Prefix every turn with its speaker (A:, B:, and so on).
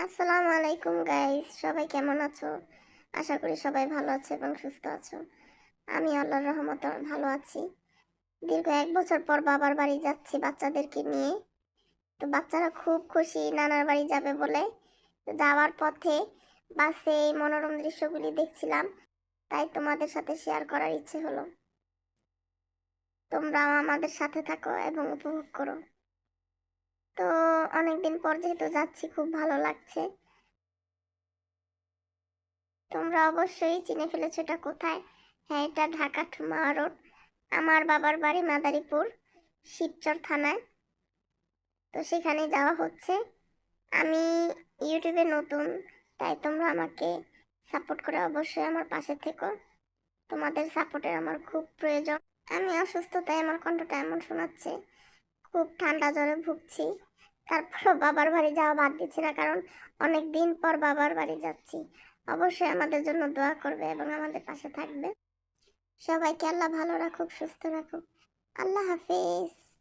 A: আসসালামু আলাইকুম গাইস, সবাই কেমন আছো? আশা করি সবাই ভালো আছে এবং সুস্থ আছো। আমি আল্লাহর রহমতে ভালো আছি। দীর্ঘ 1 বছর পর বাবার বাড়ি যাচ্ছি বাচ্চাদেরকে নিয়ে। তো বাচ্চারা খুব খুশি নানার বাড়ি যাবে বলে। তো যাওয়ার পথে বাসে এই মনোরম দৃশ্যগুলি দেখছিলাম, তাই তোমাদের সাথে শেয়ার করার ইচ্ছে হলো। তোমরাও আমাদের সাথে থাকো এবং উপভোগ করো। তো অনেকদিন পর যেহেতু যাচ্ছি, খুব ভালো লাগছে। তোমরা অবশ্যই চিনে ফেলেছো এটা কোথায়। হ্যাঁ, এটা ঢাকা ঠুমা রোড। আমার বাবার বাড়ি মাদারীপুর, শিবচর থানায়। তো সেখানে যাওয়া হচ্ছে। আমি ইউটিউবে নতুন, তাই তোমরা আমাকে সাপোর্ট করে অবশ্যই আমার পাশে থেকো। তোমাদের সাপোর্টের আমার খুব প্রয়োজন। আমি অসুস্থ, তাই আমার কণ্ঠটা এমন শোনাচ্ছে। খুব ঠান্ডা জ্বরে ভুগছি। তারপরও বাবার বাড়ি যাওয়া বাদ দিচ্ছি না, কারণ অনেক দিন পর বাবার বাড়ি যাচ্ছি। অবশ্যই আমাদের জন্য দোয়া করবে এবং আমাদের পাশে থাকবে। সবাইকে আল্লাহ ভালো রাখুক, সুস্থ রাখুক। আল্লাহ হাফেজ।